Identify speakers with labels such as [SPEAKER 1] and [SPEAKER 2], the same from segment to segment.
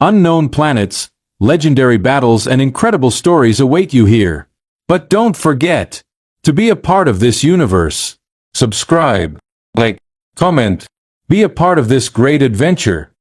[SPEAKER 1] Unknown planets, legendary battles and incredible stories await you here. But don't forget to be a part of this universe. Subscribe, like, comment, be a part of this great adventure.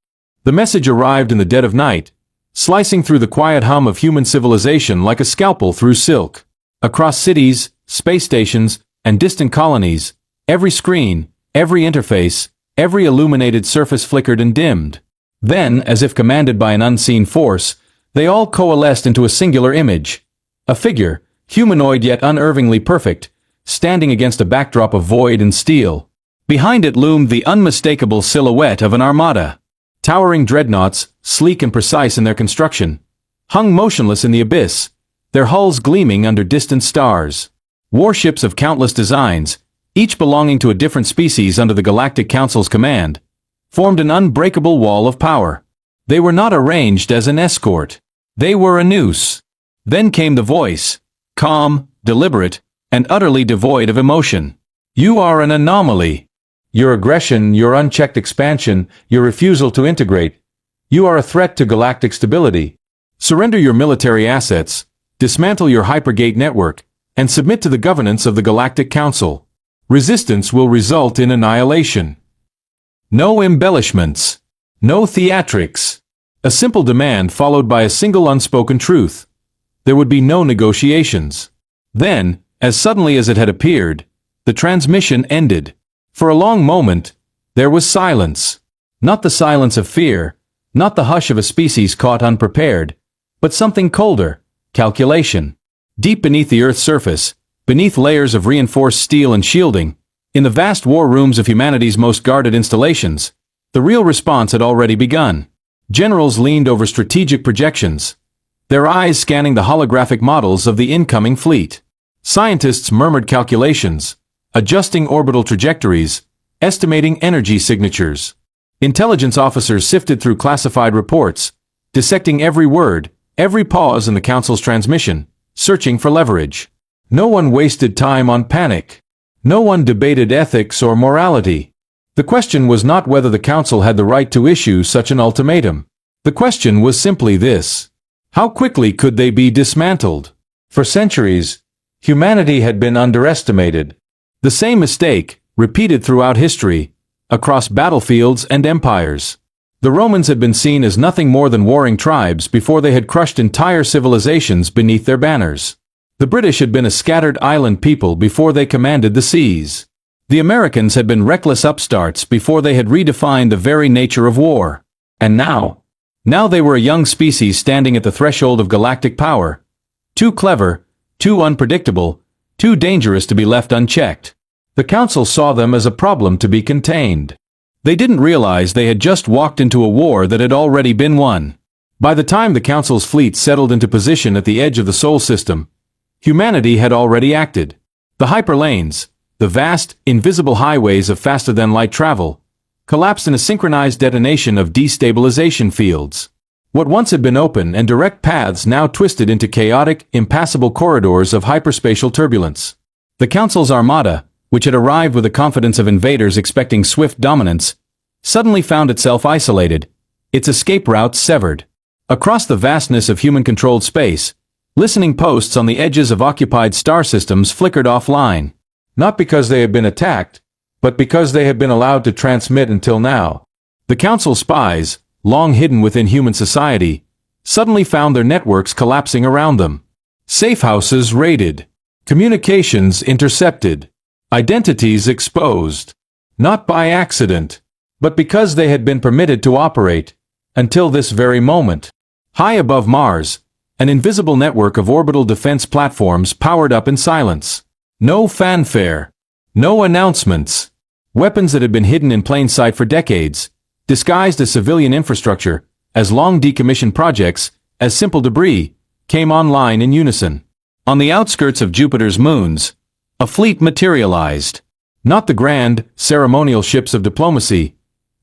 [SPEAKER 1] The message arrived in the dead of night, slicing through the quiet hum of human civilization like a scalpel through silk. Across cities, space stations, and distant colonies, every screen, every interface, every illuminated surface flickered and dimmed. Then, as if commanded by an unseen force, they all coalesced into a singular image. A figure, humanoid yet unervingly perfect, standing against a backdrop of void and steel. Behind it loomed the unmistakable silhouette of an armada. Towering dreadnoughts, sleek and precise in their construction, hung motionless in the abyss, their hulls gleaming under distant stars. Warships of countless designs, each belonging to a different species under the Galactic Council's command, formed an unbreakable wall of power. They were not arranged as an escort. They were a noose. Then came the voice, calm, deliberate, and utterly devoid of emotion. You are an anomaly. Your aggression, your unchecked expansion, your refusal to integrate. You are a threat to galactic stability. Surrender your military assets, dismantle your hypergate network, and submit to the governance of the Galactic Council. Resistance will result in annihilation. No embellishments. No theatrics. A simple demand followed by a single unspoken truth. There would be no negotiations. Then, as suddenly as it had appeared, the transmission ended. For a long moment, there was silence. Not the silence of fear, not the hush of a species caught unprepared, but something colder, calculation. Deep beneath the Earth's surface, beneath layers of reinforced steel and shielding, in the vast war rooms of humanity's most guarded installations, the real response had already begun. Generals leaned over strategic projections, their eyes scanning the holographic models of the incoming fleet. Scientists murmured calculations, adjusting orbital trajectories, estimating energy signatures. Intelligence officers sifted through classified reports, dissecting every word, every pause in the Council's transmission, searching for leverage. No one wasted time on panic. No one debated ethics or morality. The question was not whether the Council had the right to issue such an ultimatum. The question was simply this: how quickly could they be dismantled? For centuries, humanity had been underestimated. The same mistake, repeated throughout history, across battlefields and empires. The Romans had been seen as nothing more than warring tribes before they had crushed entire civilizations beneath their banners. The British had been a scattered island people before they commanded the seas. The Americans had been reckless upstarts before they had redefined the very nature of war. And now they were a young species standing at the threshold of galactic power. Too clever, too unpredictable, too dangerous to be left unchecked. The Council saw them as a problem to be contained. They didn't realize they had just walked into a war that had already been won. By the time the Council's fleet settled into position at the edge of the Sol system, humanity had already acted. The hyperlanes, the vast, invisible highways of faster-than-light travel, collapsed in a synchronized detonation of destabilization fields. What once had been open and direct paths now twisted into chaotic, impassable corridors of hyperspatial turbulence. The Council's armada, which had arrived with the confidence of invaders expecting swift dominance, suddenly found itself isolated, its escape routes severed. Across the vastness of human-controlled space, listening posts on the edges of occupied star systems flickered offline. Not because they had been attacked, but because they had been allowed to transmit until now. The Council spies, long hidden within human society, suddenly found their networks collapsing around them. Safe houses raided. Communications intercepted. Identities exposed. Not by accident, but because they had been permitted to operate, until this very moment. High above Mars, an invisible network of orbital defense platforms powered up in silence. No fanfare. No announcements. Weapons that had been hidden in plain sight for decades, disguised as civilian infrastructure, as long decommissioned projects, as simple debris, came online in unison. On the outskirts of Jupiter's moons, a fleet materialized. Not the grand, ceremonial ships of diplomacy,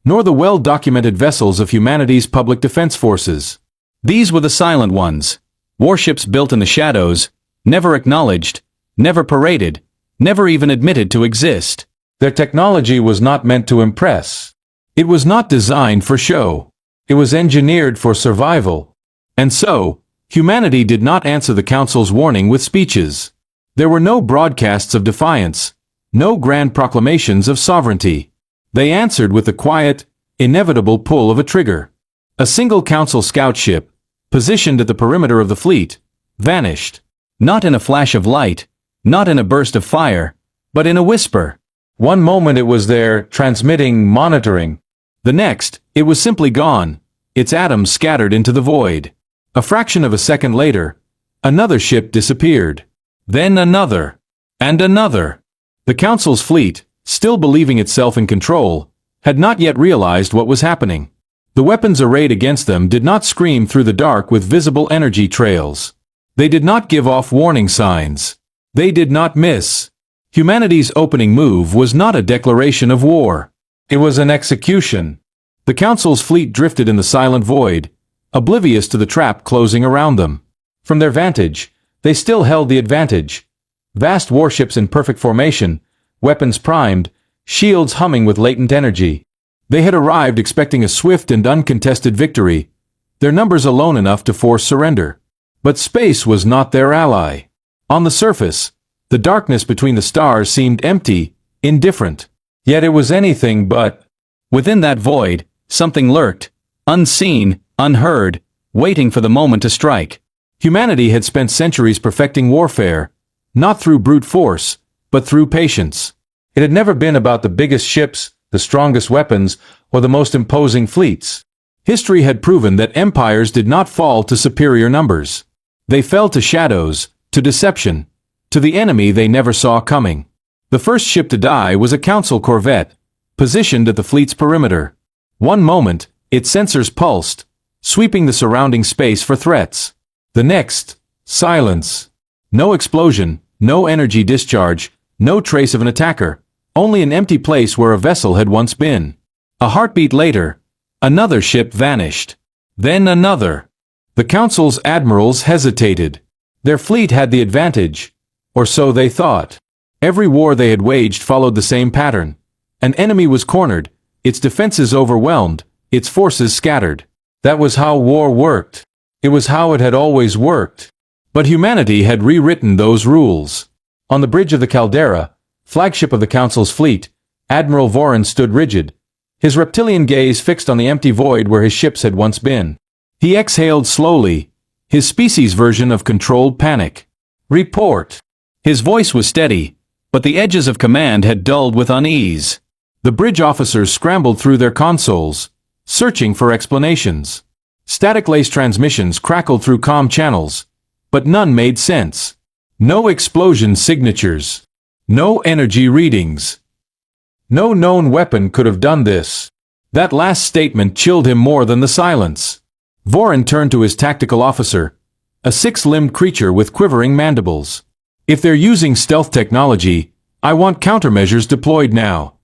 [SPEAKER 1] nor the well-documented vessels of humanity's public defense forces. These were the silent ones, warships built in the shadows, never acknowledged, never paraded, never even admitted to exist. Their technology was not meant to impress. It was not designed for show. It was engineered for survival. And so, humanity did not answer the Council's warning with speeches. There were no broadcasts of defiance, no grand proclamations of sovereignty. They answered with the quiet, inevitable pull of a trigger. A single Council scout ship, positioned at the perimeter of the fleet, vanished. Not in a flash of light, not in a burst of fire, but in a whisper. One moment it was there, transmitting, monitoring. The next, it was simply gone, its atoms scattered into the void. A fraction of a second later, another ship disappeared. Then another. And another. The Council's fleet, still believing itself in control, had not yet realized what was happening. The weapons arrayed against them did not scream through the dark with visible energy trails. They did not give off warning signs. They did not miss. Humanity's opening move was not a declaration of war. It was an execution. The Council's fleet drifted in the silent void, oblivious to the trap closing around them. From their vantage, they still held the advantage. Vast warships in perfect formation, weapons primed, shields humming with latent energy. They had arrived expecting a swift and uncontested victory, their numbers alone enough to force surrender. But space was not their ally. On the surface, the darkness between the stars seemed empty, indifferent. Yet it was anything but. Within that void, something lurked, unseen, unheard, waiting for the moment to strike. Humanity had spent centuries perfecting warfare, not through brute force, but through patience. It had never been about the biggest ships, the strongest weapons, or the most imposing fleets. History had proven that empires did not fall to superior numbers. They fell to shadows, to deception, to the enemy they never saw coming. The first ship to die was a Council corvette, positioned at the fleet's perimeter. One moment, its sensors pulsed, sweeping the surrounding space for threats. The next, silence. No explosion, no energy discharge, no trace of an attacker, only an empty place where a vessel had once been. A heartbeat later, another ship vanished. Then another. The Council's admirals hesitated. Their fleet had the advantage, or so they thought. Every war they had waged followed the same pattern. An enemy was cornered, its defenses overwhelmed, its forces scattered. That was how war worked. It was how it had always worked. But humanity had rewritten those rules. On the bridge of the Caldera, flagship of the Council's fleet, Admiral Vorin stood rigid, his reptilian gaze fixed on the empty void where his ships had once been. He exhaled slowly, his species' version of controlled panic. Report. His voice was steady, but the edges of command had dulled with unease. The bridge officers scrambled through their consoles, searching for explanations. Static-laced transmissions crackled through comm channels, but none made sense. No explosion signatures. No energy readings. No known weapon could have done this. That last statement chilled him more than the silence. Vorin turned to his tactical officer, a six-limbed creature with quivering mandibles. If they're using stealth technology, I want countermeasures deployed now.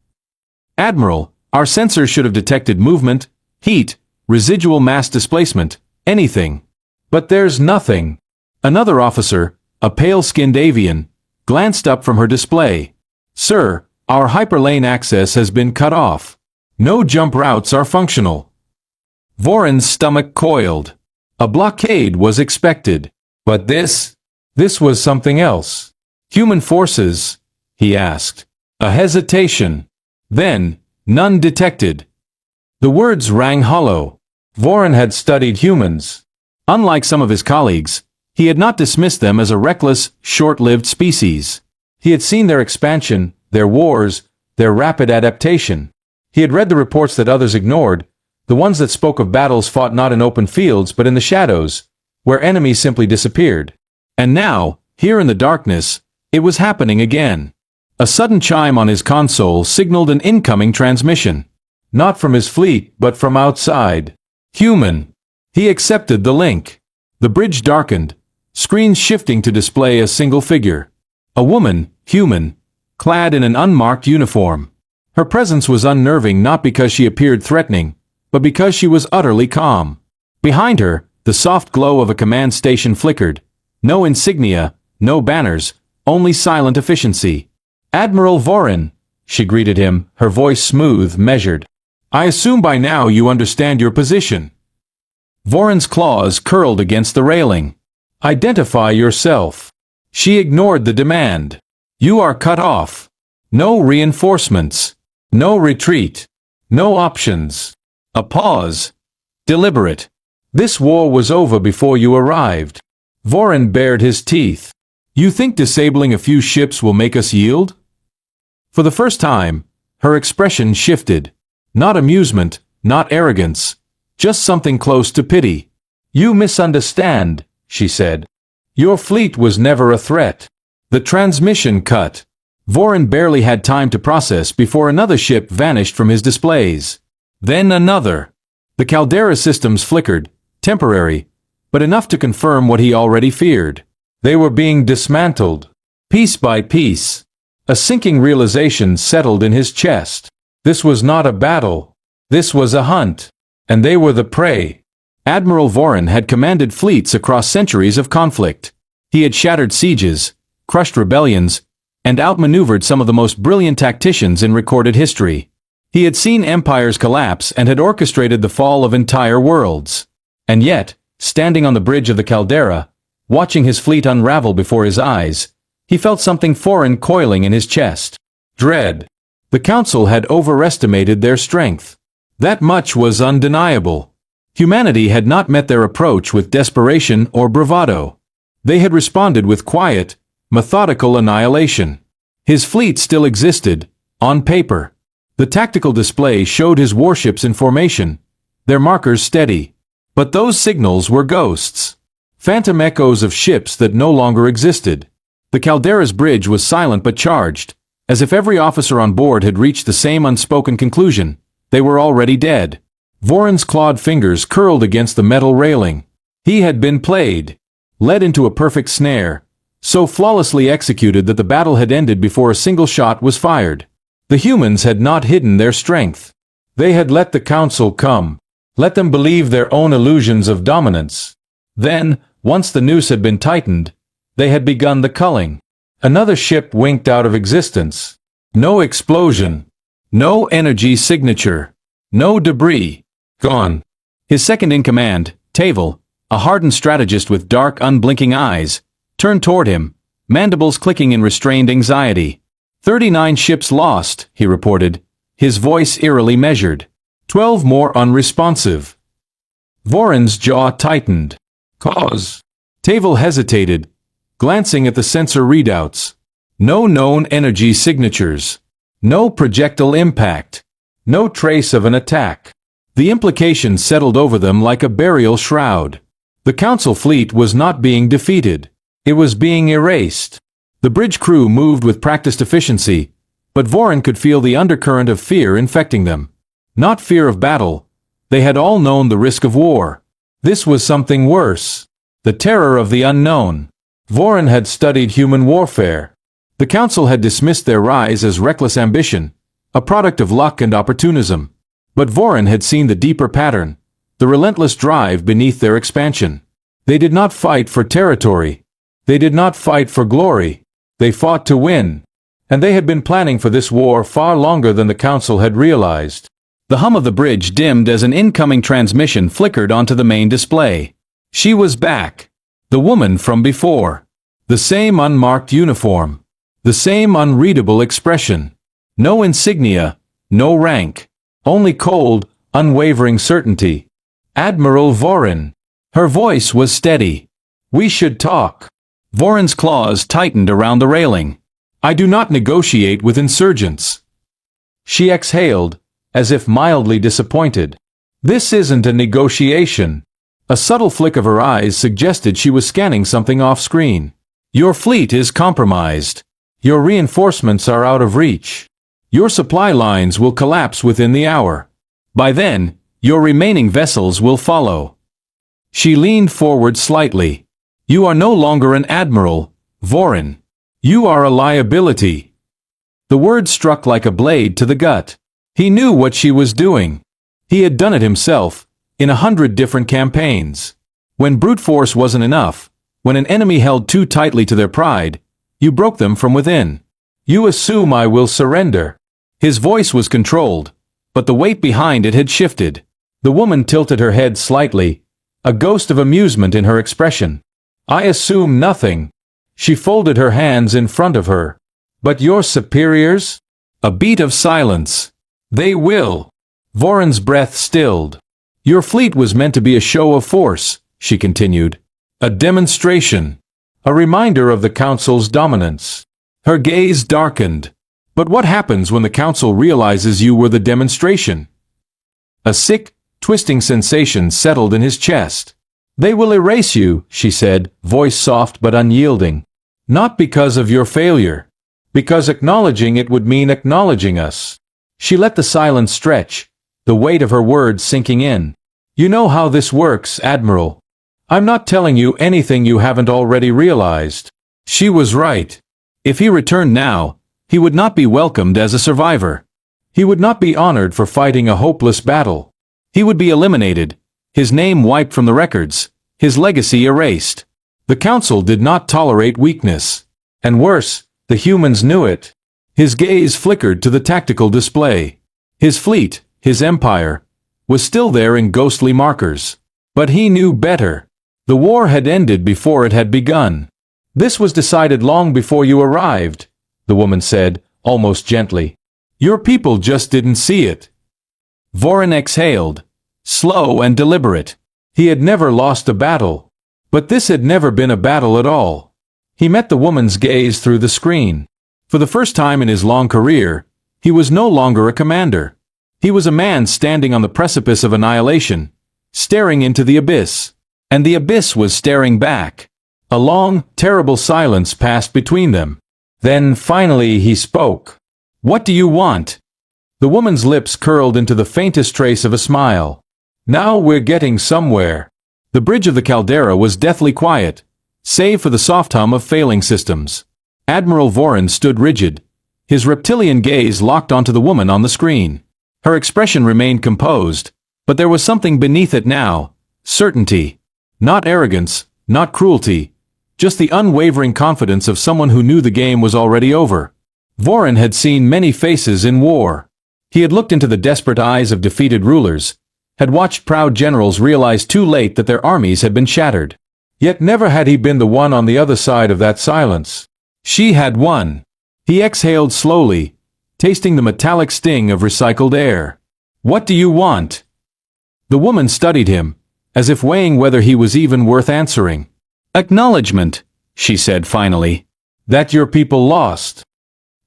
[SPEAKER 1] Admiral, our sensors should have detected movement, heat, residual mass displacement, anything. But there's nothing. Another officer, a pale-skinned avian, glanced up from her display. Sir, our hyperlane access has been cut off. No jump routes are functional. Vorin's stomach coiled. A blockade was expected. But this was something else. Human forces, he asked. A hesitation. Then, none detected. The words rang hollow. Vorin had studied humans. Unlike some of his colleagues, he had not dismissed them as a reckless, short-lived species. He had seen their expansion, their wars, their rapid adaptation. He had read the reports that others ignored, the ones that spoke of battles fought not in open fields but in the shadows, where enemies simply disappeared. And now, here in the darkness, it was happening again. A sudden chime on his console signaled an incoming transmission. Not from his fleet, but from outside. Human. He accepted the link. The bridge darkened, screens shifting to display a single figure. A woman, human, clad in an unmarked uniform. Her presence was unnerving not because she appeared threatening, but because she was utterly calm. Behind her, the soft glow of a command station flickered. No insignia, no banners, only silent efficiency. Admiral Vorin, she greeted him, her voice smooth, measured. I assume by now you understand your position. Voron's claws curled against the railing. Identify yourself. She ignored the demand. You are cut off. No reinforcements. No retreat. No options. A pause. Deliberate. This war was over before you arrived. Voron bared his teeth. You think disabling a few ships will make us yield? For the first time, her expression shifted. Not amusement, not arrogance. Just something close to pity. You misunderstand, she said. Your fleet was never a threat. The transmission cut. Voron barely had time to process before another ship vanished from his displays. Then another. The caldera systems flickered, temporary, but enough to confirm what he already feared. They were being dismantled, piece by piece. A sinking realization settled in his chest. This was not a battle. This was a hunt. And they were the prey. Admiral Voron had commanded fleets across centuries of conflict. He had shattered sieges, crushed rebellions, and outmaneuvered some of the most brilliant tacticians in recorded history. He had seen empires collapse and had orchestrated the fall of entire worlds. And yet, standing on the bridge of the caldera, watching his fleet unravel before his eyes, he felt something foreign coiling in his chest. Dread. The Council had overestimated their strength. That much was undeniable. Humanity had not met their approach with desperation or bravado. They had responded with quiet, methodical annihilation. His fleet still existed, on paper. The tactical display showed his warships in formation, their markers steady. But those signals were ghosts. Phantom echoes of ships that no longer existed. The caldera's bridge was silent but charged, as if every officer on board had reached the same unspoken conclusion. They were already dead. Voron's clawed fingers curled against the metal railing. He had been played, led into a perfect snare, so flawlessly executed that the battle had ended before a single shot was fired. The humans had not hidden their strength. They had let the Council come, let them believe their own illusions of dominance. Then, once the noose had been tightened, they had begun the culling. Another ship winked out of existence. No explosion. No energy signature. No debris. Gone. His second-in-command, Tavel, a hardened strategist with dark, unblinking eyes, turned toward him, mandibles clicking in restrained anxiety. 39 ships lost, he reported, his voice eerily measured. 12 more unresponsive. Voron's jaw tightened. Cause. Tavel hesitated, glancing at the sensor readouts. No known energy signatures. No projectile impact. No trace of an attack. The implication settled over them like a burial shroud. The Council fleet was not being defeated. It was being erased. The bridge crew moved with practiced efficiency, but Voron could feel the undercurrent of fear infecting them. Not fear of battle. They had all known the risk of war. This was something worse. The terror of the unknown. Voron had studied human warfare. The Council had dismissed their rise as reckless ambition, a product of luck and opportunism. But Voron had seen the deeper pattern, the relentless drive beneath their expansion. They did not fight for territory. They did not fight for glory. They fought to win. And they had been planning for this war far longer than the Council had realized. The hum of the bridge dimmed as an incoming transmission flickered onto the main display. She was back. The woman from before. The same unmarked uniform. The same unreadable expression. No insignia, no rank. Only cold, unwavering certainty. Admiral Voron. Her voice was steady. We should talk. Voron's claws tightened around the railing. I do not negotiate with insurgents. She exhaled, as if mildly disappointed. This isn't a negotiation. A subtle flick of her eyes suggested she was scanning something off-screen. Your fleet is compromised. Your reinforcements are out of reach. Your supply lines will collapse within the hour. By then, your remaining vessels will follow. She leaned forward slightly. You are no longer an admiral, Voron. You are a liability. The word struck like a blade to the gut. He knew what she was doing. He had done it himself, in 100 different campaigns. When brute force wasn't enough, when an enemy held too tightly to their pride, you broke them from within. You assume I will surrender. His voice was controlled, but the weight behind it had shifted. The woman tilted her head slightly, a ghost of amusement in her expression. I assume nothing. She folded her hands in front of her. But your superiors? A beat of silence. They will. Voron's breath stilled. Your fleet was meant to be a show of force, she continued. A demonstration. A reminder of the Council's dominance. Her gaze darkened. But what happens when the Council realizes you were the demonstration? A sick, twisting sensation settled in his chest. They will erase you, she said, voice soft but unyielding. Not because of your failure. Because acknowledging it would mean acknowledging us. She let the silence stretch, the weight of her words sinking in. You know how this works, Admiral. I'm not telling you anything you haven't already realized. She was right. If he returned now, he would not be welcomed as a survivor. He would not be honored for fighting a hopeless battle. He would be eliminated, his name wiped from the records, his legacy erased. The Council did not tolerate weakness. And worse, the humans knew it. His gaze flickered to the tactical display. His fleet, his empire, was still there in ghostly markers. But he knew better. The war had ended before it had begun. This was decided long before you arrived, the woman said, almost gently. Your people just didn't see it. Voron exhaled, slow and deliberate. He had never lost a battle. But this had never been a battle at all. He met the woman's gaze through the screen. For the first time in his long career, he was no longer a commander. He was a man standing on the precipice of annihilation, staring into the abyss. And the abyss was staring back. A long, terrible silence passed between them. Then, finally, he spoke. What do you want? The woman's lips curled into the faintest trace of a smile. Now we're getting somewhere. The bridge of the caldera was deathly quiet, save for the soft hum of failing systems. Admiral Voron stood rigid, his reptilian gaze locked onto the woman on the screen. Her expression remained composed, but there was something beneath it now. Certainty. Not arrogance, not cruelty, just the unwavering confidence of someone who knew the game was already over. Voron had seen many faces in war. He had looked into the desperate eyes of defeated rulers, had watched proud generals realize too late that their armies had been shattered. Yet never had he been the one on the other side of that silence. She had won. He exhaled slowly, tasting the metallic sting of recycled air. What do you want? The woman studied him, as if weighing whether he was even worth answering. Acknowledgement, she said finally, that your people lost.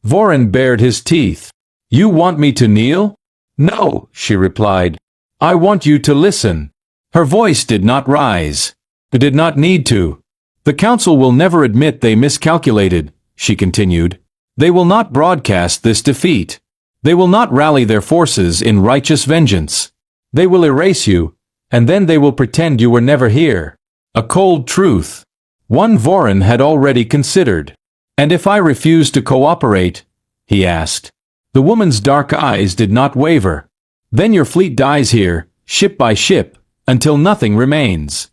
[SPEAKER 1] Voron bared his teeth. You want me to kneel? No, she replied. I want you to listen. Her voice did not rise. It did not need to. The Council will never admit they miscalculated, she continued. They will not broadcast this defeat. They will not rally their forces in righteous vengeance. They will erase you, and then they will pretend you were never here. A cold truth. One Voron had already considered. And if I refuse to cooperate? He asked. The woman's dark eyes did not waver. Then your fleet dies here, ship by ship, until nothing remains.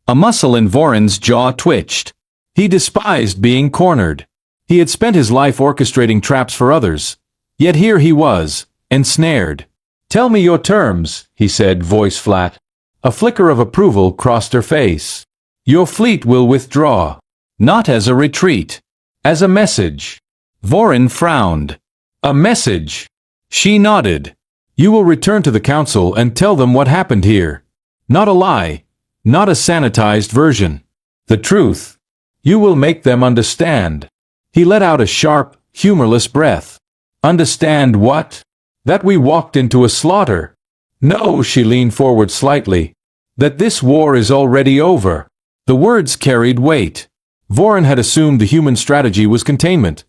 [SPEAKER 1] A muscle in Voron's jaw twitched. He despised being cornered. He had spent his life orchestrating traps for others. Yet here he was, ensnared. Tell me your terms, he said, voice flat. A flicker of approval crossed her face. Your fleet will withdraw. Not as a retreat. As a message. Voron frowned. A message. She nodded. You will return to the Council and tell them what happened here. Not a lie. Not a sanitized version. The truth. You will make them understand. He let out a sharp, humorless breath. Understand what? That we walked into a slaughter. No, she leaned forward slightly. That this war is already over. The words carried weight. Voron had assumed the human strategy was containment.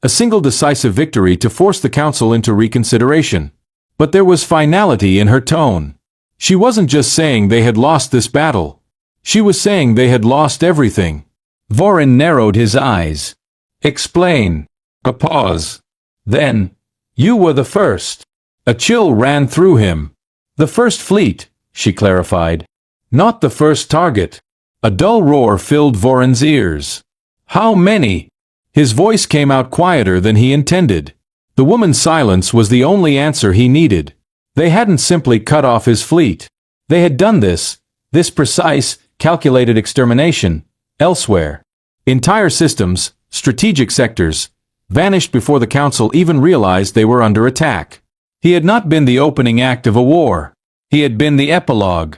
[SPEAKER 1] A single decisive victory to force the Council into reconsideration. But there was finality in her tone. She wasn't just saying they had lost this battle. She was saying they had lost everything. Voron narrowed his eyes. Explain. A pause. Then, you were the first. A chill ran through him. The first fleet, she clarified. Not the first target. A dull roar filled Voron's ears. How many? His voice came out quieter than he intended. The woman's silence was the only answer he needed. They hadn't simply cut off his fleet. They had done this, This precise, calculated extermination, elsewhere. Entire systems, strategic sectors, vanished before the Council even realized they were under attack. He had not been the opening act of a war. He had been the epilogue.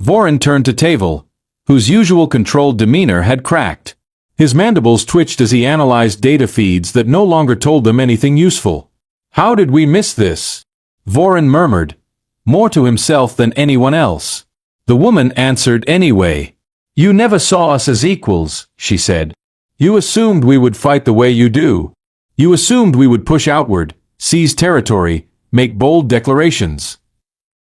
[SPEAKER 1] Vorin turned to Tavel, whose usual controlled demeanor had cracked. His mandibles twitched as he analyzed data feeds that no longer told them anything useful. "How did we miss this?" Vorin murmured, more to himself than anyone else. The woman answered anyway. "You never saw us as equals," she said. "You assumed we would fight the way you do. You assumed we would push outward, seize territory, make bold declarations."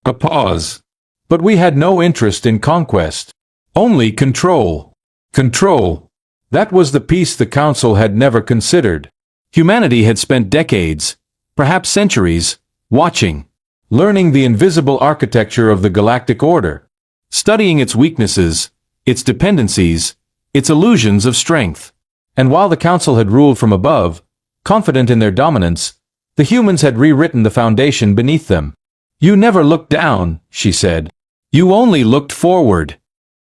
[SPEAKER 1] A pause. "But we had no interest in conquest. Only control. Control. That was the piece the Council had never considered. Humanity had spent decades, perhaps centuries, watching, learning the invisible architecture of the galactic order, studying its weaknesses, its dependencies, its illusions of strength. And while the Council had ruled from above, confident in their dominance, the humans had rewritten the foundation beneath them. "You never looked down," she said. "You only looked forward."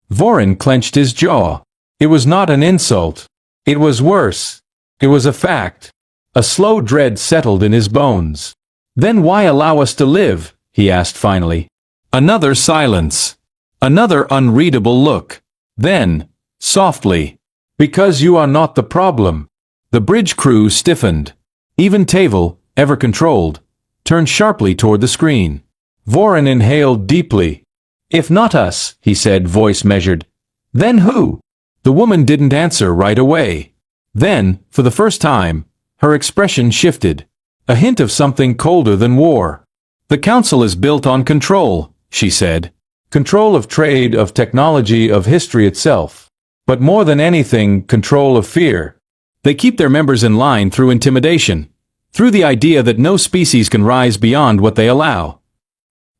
[SPEAKER 1] Vorin clenched his jaw. It was not an insult. It was worse. It was a fact. A slow dread settled in his bones. "Then why allow us to live?" he asked finally. Another silence. Another unreadable look. Then, softly, "Because you are not the problem." The bridge crew stiffened. Even Tavel, ever controlled, turned sharply toward the screen. Vorin inhaled deeply. "If not us," he said, voice measured, "then who?" The woman didn't answer right away. Then, for the first time, her expression shifted. A hint of something colder than war. "The Council is built on control," she said. "Control of trade, of technology, of history itself. But more than anything, control of fear. They keep their members in line through intimidation, through the idea that no species can rise beyond what they allow."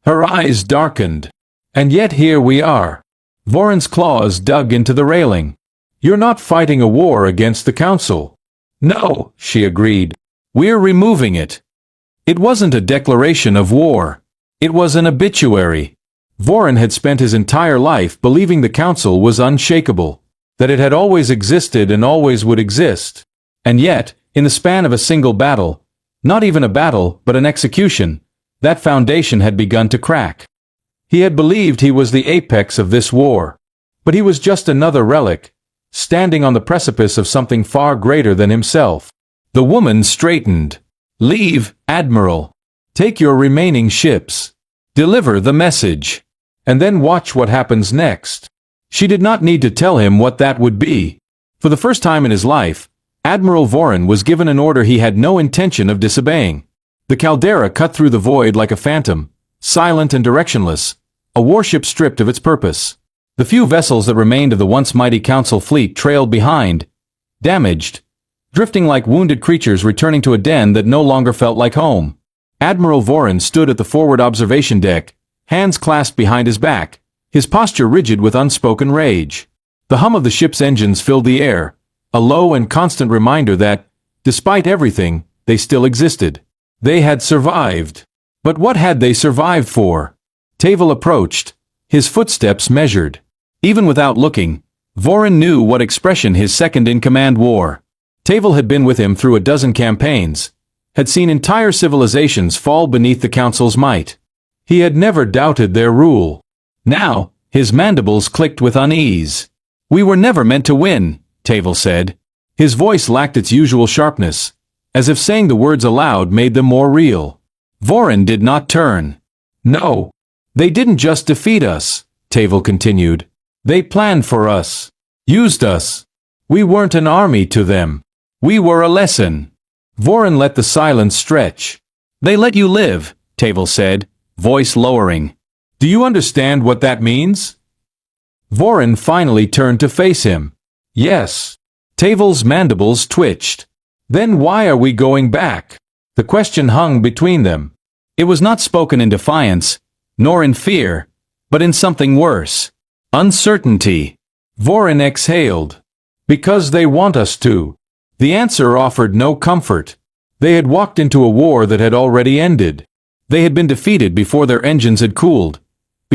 [SPEAKER 1] Her eyes darkened. "And yet here we are." Vorin's claws dug into the railing. "You're not fighting a war against the Council." "No," she agreed. "We're removing it." It wasn't a declaration of war. It was an obituary. Vorin had spent his entire life believing the Council was unshakable, that it had always existed and always would exist. And yet, in the span of a single battle, not even a battle, but an execution, that foundation had begun to crack. He had believed he was the apex of this war. But he was just another relic, standing on the precipice of something far greater than himself. The woman straightened. "Leave, Admiral. Take your remaining ships. Deliver the message. And then watch what happens next." She did not need to tell him what that would be. For the first time in his life, Admiral Vorin was given an order he had no intention of disobeying. The caldera cut through the void like a phantom, silent and directionless, a warship stripped of its purpose. The few vessels that remained of the once mighty Council fleet trailed behind, damaged, drifting like wounded creatures returning to a den that no longer felt like home. Admiral Vorin stood at the forward observation deck, hands clasped behind his back, his posture rigid with unspoken rage. The hum of the ship's engines filled the air, a low and constant reminder that, despite everything, they still existed. They had survived. But what had they survived for? Tavel approached, his footsteps measured. Even without looking, Vorin knew what expression his second-in-command wore. Tavel had been with him through a dozen campaigns, had seen entire civilizations fall beneath the Council's might. He had never doubted their rule. Now, his mandibles clicked with unease. "We were never meant to win," Tavel said. His voice lacked its usual sharpness, as if saying the words aloud made them more real. Vorin did not turn. "No. They didn't just defeat us," Tavel continued. "They planned for us. Used us. We weren't an army to them. We were a lesson." Vorin let the silence stretch. "They let you live," Tavel said, voice lowering. "Do you understand what that means?" Vorin finally turned to face him. "Yes." Tavel's mandibles twitched. "Then why are we going back?" The question hung between them. It was not spoken in defiance, nor in fear, but in something worse. Uncertainty. Vorin exhaled. "Because they want us to." The answer offered no comfort. They had walked into a war that had already ended. They had been defeated before their engines had cooled,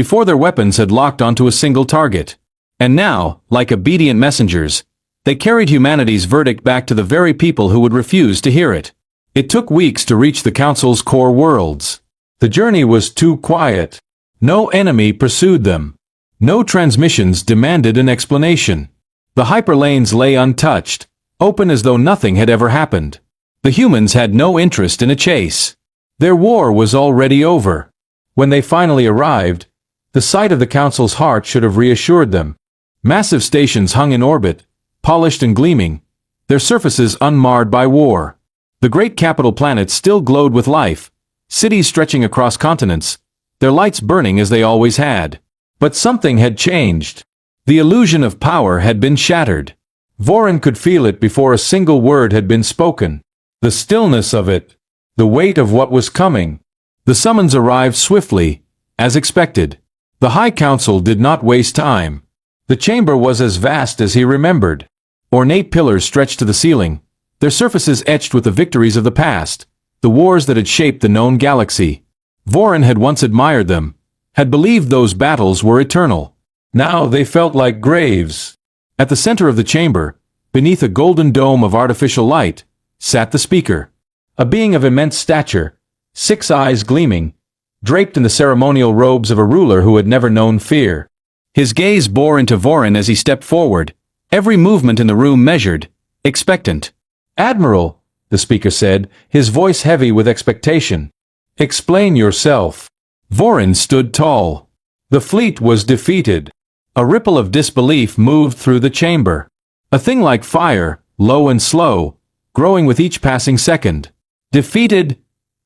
[SPEAKER 1] before their weapons had locked onto a single target. And now, like obedient messengers, they carried humanity's verdict back to the very people who would refuse to hear it. It took weeks to reach the Council's core worlds. The journey was too quiet. No enemy pursued them. No transmissions demanded an explanation. The hyperlanes lay untouched, open as though nothing had ever happened. The humans had no interest in a chase. Their war was already over. When they finally arrived, the sight of the Council's heart should have reassured them. Massive stations hung in orbit, polished and gleaming, their surfaces unmarred by war. The great capital planets still glowed with life, cities stretching across continents, their lights burning as they always had. But something had changed. The illusion of power had been shattered. Vorin could feel it before a single word had been spoken. The stillness of it. The weight of what was coming. The summons arrived swiftly, as expected. The High Council did not waste time. The chamber was as vast as he remembered. Ornate pillars stretched to the ceiling, their surfaces etched with the victories of the past, the wars that had shaped the known galaxy. Vorin had once admired them, had believed those battles were eternal. Now they felt like graves. At the center of the chamber, beneath a golden dome of artificial light, sat the speaker. A being of immense stature, 6 eyes gleaming, draped in the ceremonial robes of a ruler who had never known fear. His gaze bore into Vorin as he stepped forward, every movement in the room measured, expectant. "Admiral," the speaker said, his voice heavy with expectation. "Explain yourself." Vorin stood tall. The fleet was defeated. A ripple of disbelief moved through the chamber. A thing like fire, low and slow, growing with each passing second. "Defeated,"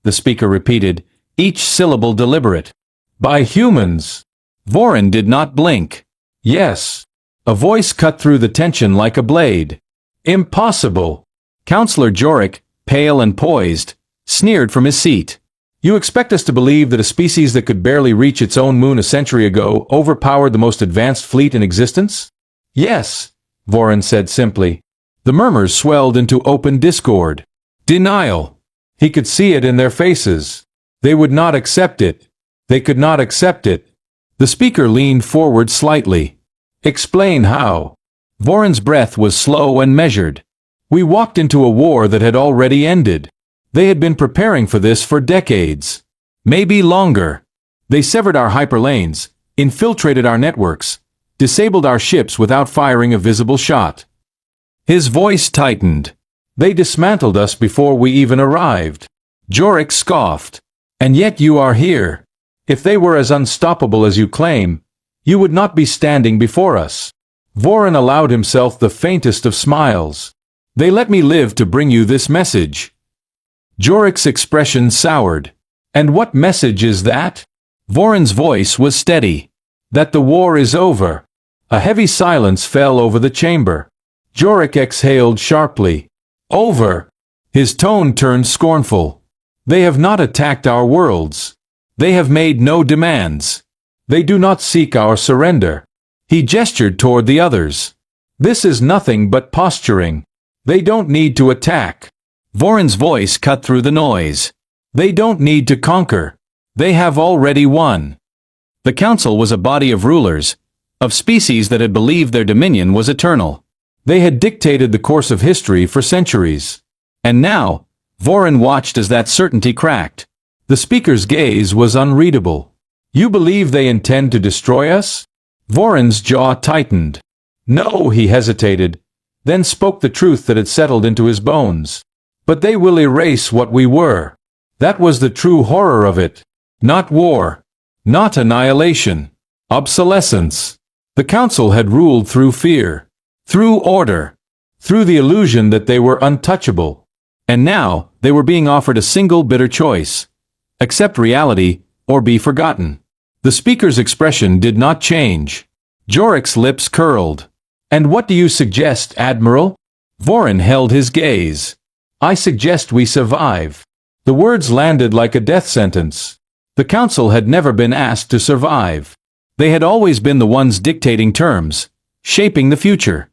[SPEAKER 1] the speaker repeated, each syllable deliberate. "By humans." Vorin did not blink. "Yes." A voice cut through the tension like a blade. "Impossible." Counselor Jorik, pale and poised, sneered from his seat. "You expect us to believe that a species that could barely reach its own moon a century ago overpowered the most advanced fleet in existence?" "Yes," Vorin said simply. The murmurs swelled into open discord. Denial. He could see it in their faces. They would not accept it. They could not accept it. The speaker leaned forward slightly. "Explain how." Vorin's breath was slow and measured. "We walked into a war that had already ended. They had been preparing for this for decades. Maybe longer. They severed our hyperlanes, infiltrated our networks, disabled our ships without firing a visible shot." His voice tightened. "They dismantled us before we even arrived." Jorik scoffed. "And yet you are here. If they were as unstoppable as you claim, you would not be standing before us." Vorin allowed himself the faintest of smiles. "They let me live to bring you this message." Jorik's expression soured. "And what message is that?" Vorin's voice was steady. "That the war is over." A heavy silence fell over the chamber. Jorik exhaled sharply. "Over." His tone turned scornful. "They have not attacked our worlds. They have made no demands. They do not seek our surrender." He gestured toward the others. "This is nothing but posturing. They don't need to attack." Vorin's voice cut through the noise. "They don't need to conquer. They have already won." The council was a body of rulers, of species that had believed their dominion was eternal. They had dictated the course of history for centuries. And now, Vorin watched as that certainty cracked. The speaker's gaze was unreadable. "You believe they intend to destroy us?" Vorin's jaw tightened. "No," he hesitated, then spoke the truth that had settled into his bones. "But they will erase what we were." That was the true horror of it. Not war. Not annihilation. Obsolescence. The council had ruled through fear. Through order. Through the illusion that they were untouchable. And now, they were being offered a single bitter choice. Accept reality, or be forgotten. The speaker's expression did not change. Jorik's lips curled. "And what do you suggest, Admiral?" Vorin held his gaze. "I suggest we survive." The words landed like a death sentence. The council had never been asked to survive. They had always been the ones dictating terms, shaping the future.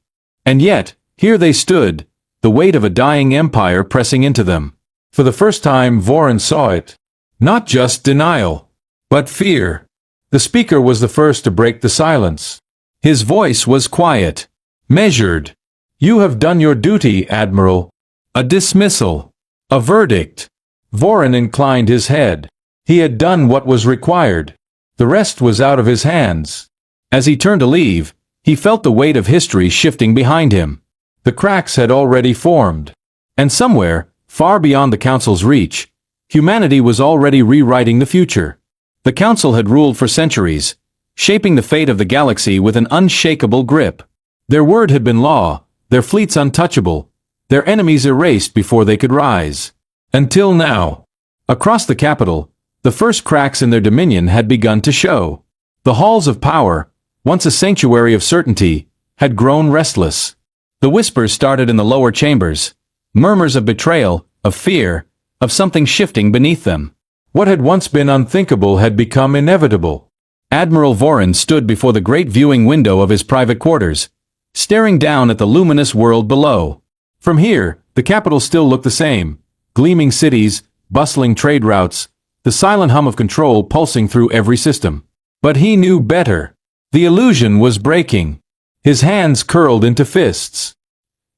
[SPEAKER 1] And yet, here they stood, the weight of a dying empire pressing into them. For the first time Vorin saw it. Not just denial, but fear. The speaker was the first to break the silence. His voice was quiet, measured. You have done your duty, Admiral. A dismissal. A verdict. Vorin inclined his head. He had done what was required. The rest was out of his hands. As he turned to leave, he felt the weight of history shifting behind him. The cracks had already formed. And somewhere, far beyond the Council's reach, humanity was already rewriting the future. The Council had ruled for centuries, shaping the fate of the galaxy with an unshakable grip. Their word had been law, their fleets untouchable, their enemies erased before they could rise. Until now. Across the capital, the first cracks in their dominion had begun to show. The halls of power, once a sanctuary of certainty, had grown restless. The whispers started in the lower chambers, murmurs of betrayal, of fear, of something shifting beneath them. What had once been unthinkable had become inevitable. Admiral Vorin stood before the great viewing window of his private quarters, staring down at the luminous world below. From here, the capital still looked the same. Gleaming cities, bustling trade routes, the silent hum of control pulsing through every system. But he knew better. The illusion was breaking. His hands curled into fists.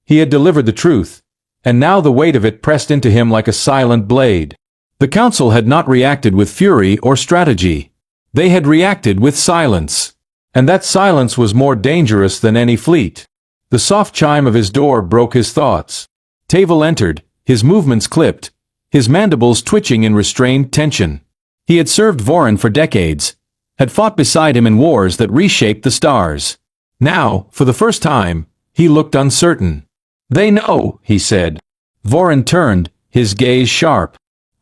[SPEAKER 1] He had delivered the truth, and now the weight of it pressed into him like a silent blade. The Council had not reacted with fury or strategy. They had reacted with silence. And that silence was more dangerous than any fleet. The soft chime of his door broke his thoughts. Tavel entered, his movements clipped, his mandibles twitching in restrained tension. He had served Vorin for decades, had fought beside him in wars that reshaped the stars. Now, for the first time, he looked uncertain. They know, he said. Vorin turned, his gaze sharp.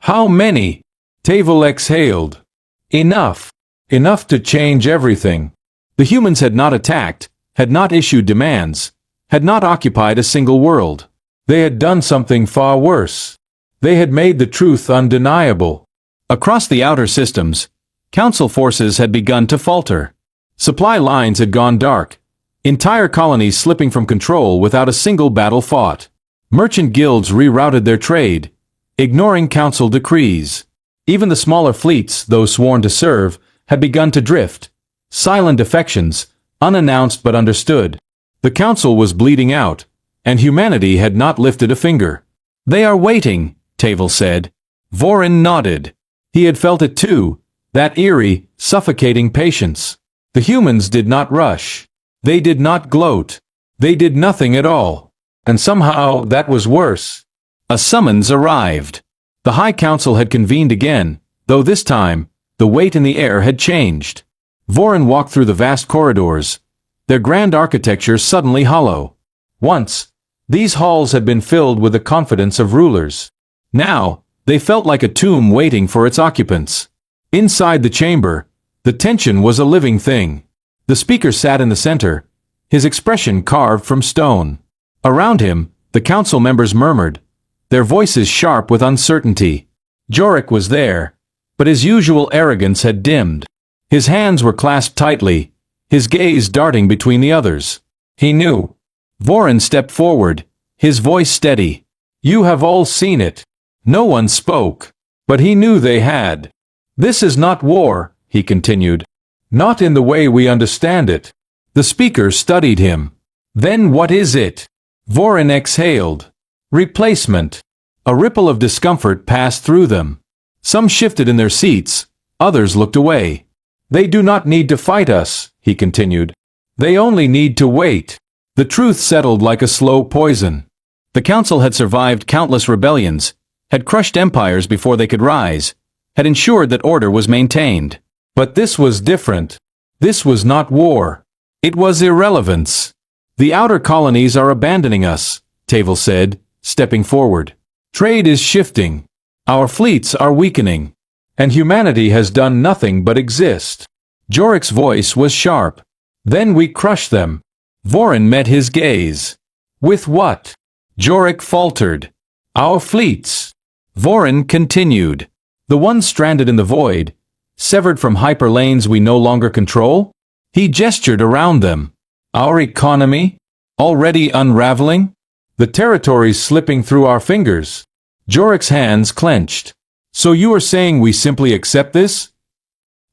[SPEAKER 1] How many? Tavel exhaled. Enough. Enough to change everything. The humans had not attacked, had not issued demands, had not occupied a single world. They had done something far worse. They had made the truth undeniable. Across the outer systems, Council forces had begun to falter. Supply lines had gone dark, entire colonies slipping from control without a single battle fought. Merchant guilds rerouted their trade, ignoring Council decrees. Even the smaller fleets, those sworn to serve, had begun to drift. Silent defections, unannounced but understood. The Council was bleeding out, and humanity had not lifted a finger. They are waiting, Tavel said. Vorin nodded. He had felt it too. That eerie, suffocating patience. The humans did not rush. They did not gloat. They did nothing at all. And somehow that was worse. A summons arrived. The High Council had convened again, though this time, the weight in the air had changed. Vorin walked through the vast corridors, their grand architecture suddenly hollow. Once, these halls had been filled with the confidence of rulers. Now, they felt like a tomb waiting for its occupants. Inside the chamber, the tension was a living thing. The speaker sat in the center, his expression carved from stone. Around him, the council members murmured, their voices sharp with uncertainty. Jorik was there, but his usual arrogance had dimmed. His hands were clasped tightly, his gaze darting between the others. He knew. Vorin stepped forward, his voice steady. You have all seen it. No one spoke, but he knew they had. This is not war, he continued. Not in the way we understand it. The speaker studied him. Then what is it? Vorin exhaled. Replacement. A ripple of discomfort passed through them. Some shifted in their seats, others looked away. They do not need to fight us, he continued. They only need to wait. The truth settled like a slow poison. The council had survived countless rebellions, had crushed empires before they could rise, had ensured that order was maintained. But this was different. This was not war. It was irrelevance. The outer colonies are abandoning us, Tavel said, stepping forward. Trade is shifting. Our fleets are weakening. And humanity has done nothing but exist. Jorik's voice was sharp. Then we crush them. Vorin met his gaze. With what? Jorik faltered. Our fleets. Vorin continued. The ones stranded in the void, severed from hyperlanes we no longer control? He gestured around them. Our economy? Already unraveling? The territories slipping through our fingers. Jorik's hands clenched. So you are saying we simply accept this?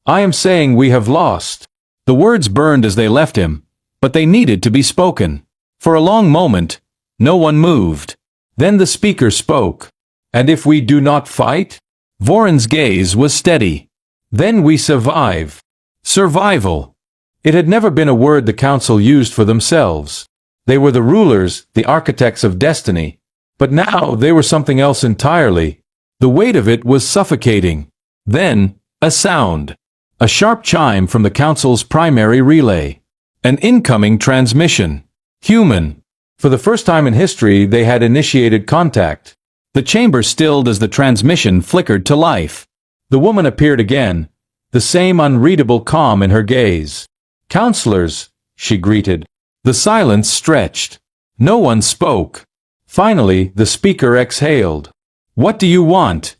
[SPEAKER 1] I am saying we have lost. The words burned as they left him, but they needed to be spoken. For a long moment, no one moved. Then the speaker spoke. And if we do not fight? Voron's gaze was steady. Then we survive. Survival. It had never been a word the council used for themselves. They were the rulers, the architects of destiny. But now they were something else entirely. The weight of it was suffocating. Then, a sound. A sharp chime from the council's primary relay. An incoming transmission. Human. For the first time in history they had initiated contact. The chamber stilled as the transmission flickered to life. The woman appeared again, the same unreadable calm in her gaze. "Counselors," she greeted. The silence stretched. No one spoke. Finally, the speaker exhaled. "What do you want?"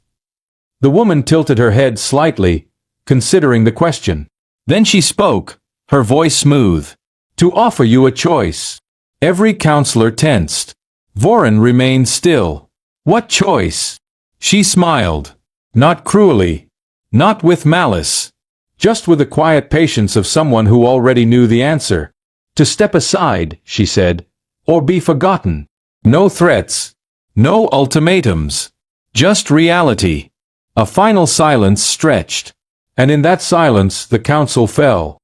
[SPEAKER 1] The woman tilted her head slightly, considering the question. Then she spoke, her voice smooth. "To offer you a choice." Every counselor tensed. Voron remained still. "What choice?" She smiled. Not cruelly. Not with malice. Just with the quiet patience of someone who already knew the answer. "To step aside," she said, "or be forgotten. No threats. No ultimatums. Just reality." A final silence stretched. And in that silence the council fell.